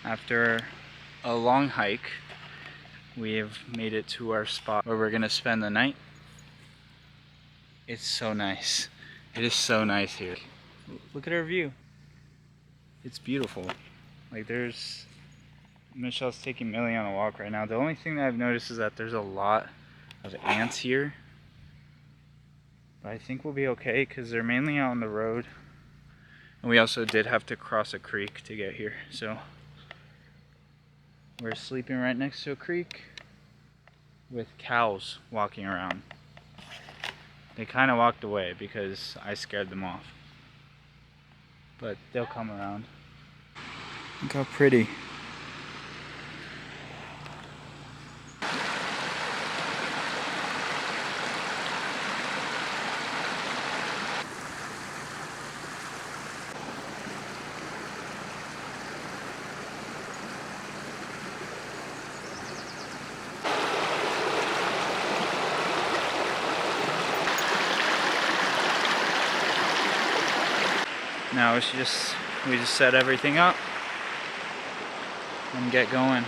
After a long hike, we have made it to our spot where we're gonna spend the night. It's so nice. It is so nice here. Look at our view. It's beautiful. Like Michelle's taking Millie on a walk right now. The only thing that I've noticed is that there's a lot of ants here. But I think we'll be okay because they're mainly out on the road. And we also did have to cross a creek to get here. So we're sleeping right next to a creek with cows walking around. They kind of walked away because I scared them off. But they'll come around. Look how pretty. Now we just set everything up and get going.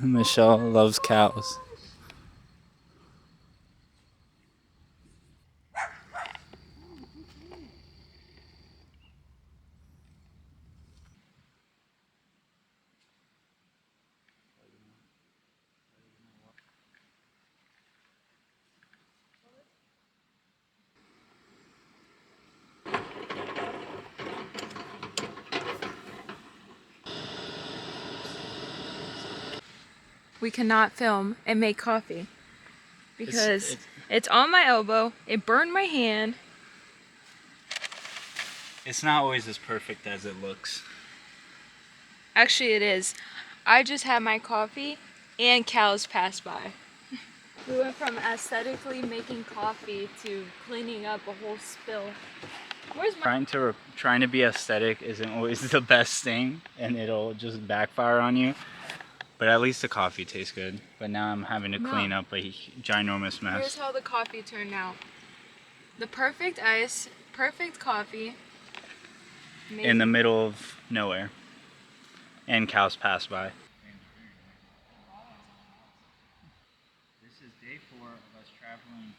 Michelle loves cows. We cannot film and make coffee because it's on my elbow, it burned my hand. It's not always as perfect as it looks. Actually it is. I just had my coffee and cows passed by. We went from aesthetically making coffee to cleaning up a whole spill. Where's my... Trying to be aesthetic isn't always the best thing, and it'll just backfire on you. But at least the coffee tastes good. But now I'm having to clean up a ginormous mess. Here's how the coffee turned out. The perfect ice, perfect coffee. In the middle of nowhere. And cows pass by. This is day 4 of us traveling.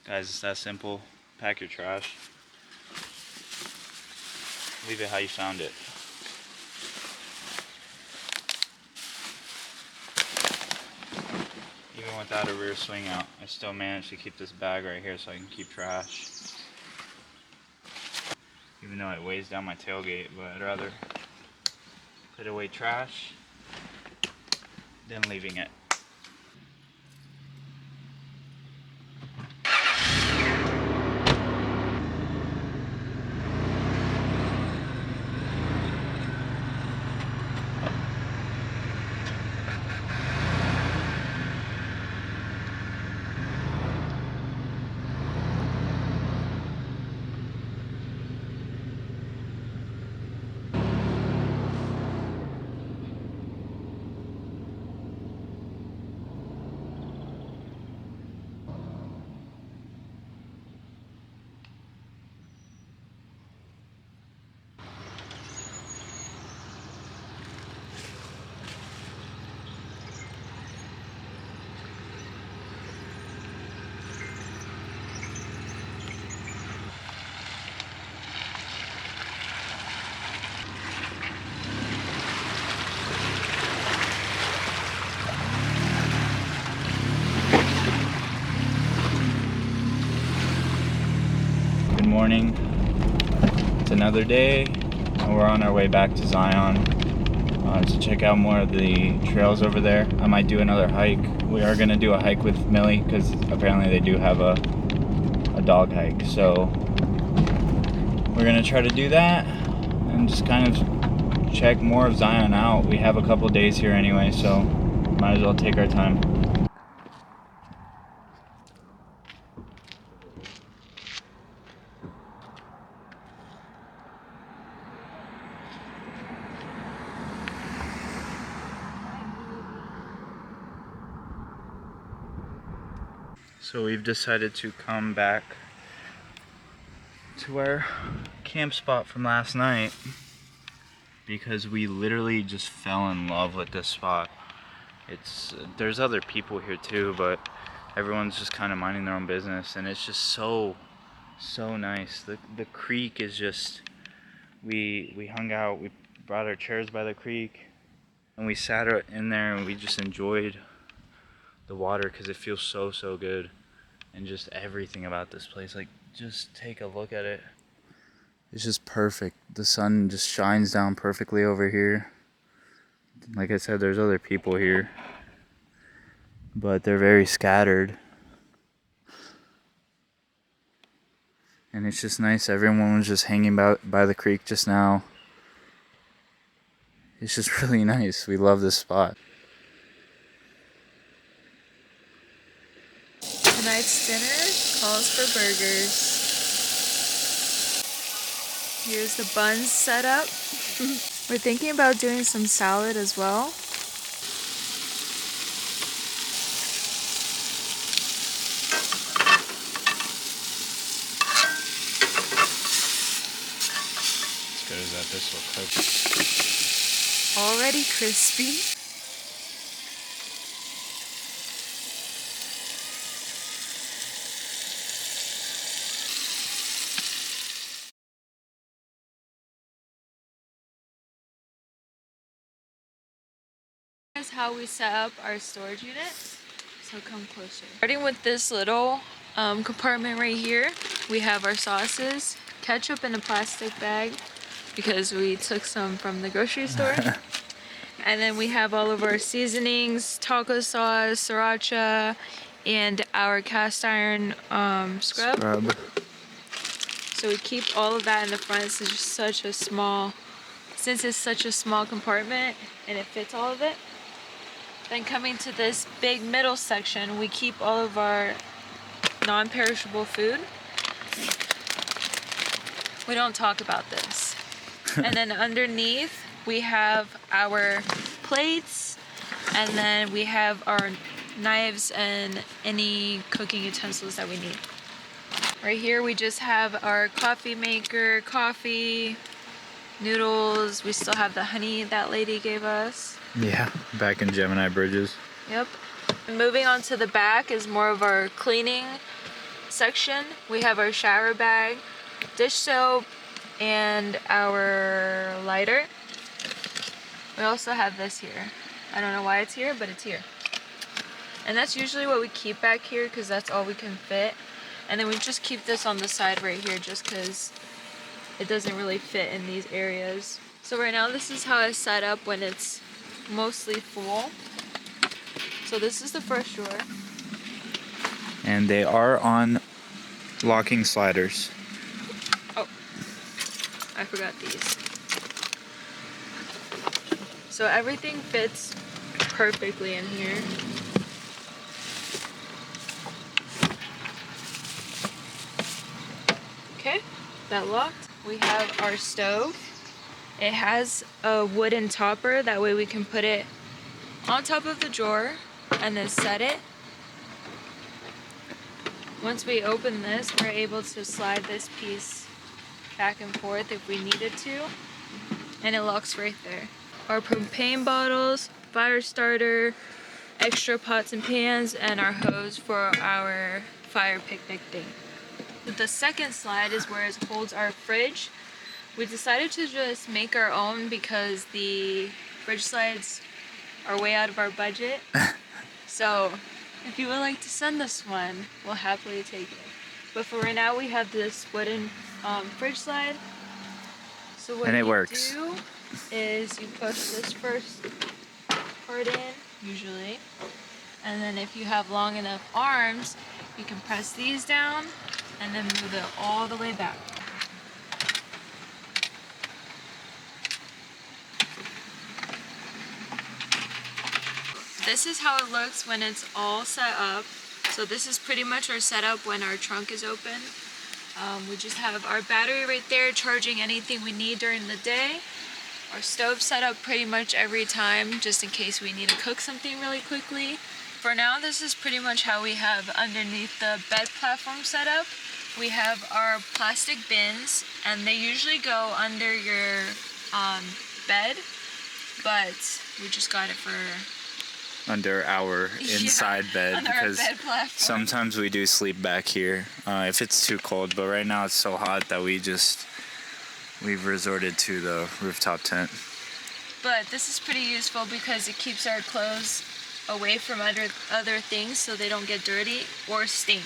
Guys, it's that simple. Pack your trash. Leave it how you found it. Even without a rear swing out, I still managed to keep this bag right here so I can keep trash. Even though it weighs down my tailgate, but I'd rather put away trash than leaving it. morning. It's another day, and we're on our way back to Zion to check out more of the trails over there. I might do another hike. We are going to do a hike with Millie because apparently they do have a dog hike. So we're going to try to do that and just kind of check more of Zion out. We have a couple days here anyway, so might as well take our time. So we've decided to come back to our camp spot from last night because we literally just fell in love with this spot. There's other people here too, but everyone's just kind of minding their own business, and it's just so nice. The creek is just, we hung out, we brought our chairs by the creek, and we sat in there and we just enjoyed the water because it feels so good. And just everything about this place, like, just take a look at it. It's just perfect. The sun just shines down perfectly over here. Like I said, there's other people here, but they're very scattered. And it's just nice. Everyone was just hanging by the creek just now. It's just really nice. We love this spot. Tonight's dinner calls for burgers. Here's the buns set up. We're thinking about doing some salad as well. As good as that, this will cook. Already crispy. Here's how we set up our storage unit. So come closer. Starting with this little compartment right here, we have our sauces, ketchup in a plastic bag because we took some from the grocery store. And then we have all of our seasonings, taco sauce, sriracha, and our cast iron scrub. So we keep all of that in the front. This is just since it's such a small compartment and it fits all of it. Then coming to this big middle section, we keep all of our non-perishable food. We don't talk about this. And then underneath, we have our plates, and then we have our knives and any cooking utensils that we need. Right here, we just have our coffee maker, coffee, noodles. We still have the honey that lady gave us. Yeah, back in Gemini Bridges. Yep. Moving on to the back is more of our cleaning section. We have our shower bag, dish soap, and our lighter. We also have this here. I don't know why it's here, but it's here. And that's usually what we keep back here because that's all we can fit. And then we just keep this on the side right here just because it doesn't really fit in these areas. So right now this is how it's set up when it's mostly full. So this is the first drawer. And they are on locking sliders. Oh, I forgot these. So everything fits perfectly in here. Okay, that locked. We have our stove. It has a wooden topper, that way we can put it on top of the drawer and then set it. Once we open this, we're able to slide this piece back and forth if we needed to, and it locks right there. Our propane bottles, fire starter, extra pots and pans, and our hose for our fire picnic thing. The second slide is where it holds our fridge. We decided to just make our own because the fridge slides are way out of our budget. So if you would like to send us one, we'll happily take it. But for right now, we have this wooden fridge slide. So what And it you works. do is you push this first part in, usually. And then if you have long enough arms, you can press these down and then move it all the way back. This is how it looks when it's all set up. So this is pretty much our setup when our trunk is open. We just have our battery right there charging anything we need during the day. Our stove set up pretty much every time just in case we need to cook something really quickly. For now, this is pretty much how we have underneath the bed platform setup. We have our plastic bins and they usually go under your bed, but we just got it for Under our inside bed under our because bed platform. sometimes we do sleep back here if it's too cold, but right now it's so hot that we've resorted to the rooftop tent. But this is pretty useful because it keeps our clothes away from other things so they don't get dirty or stink.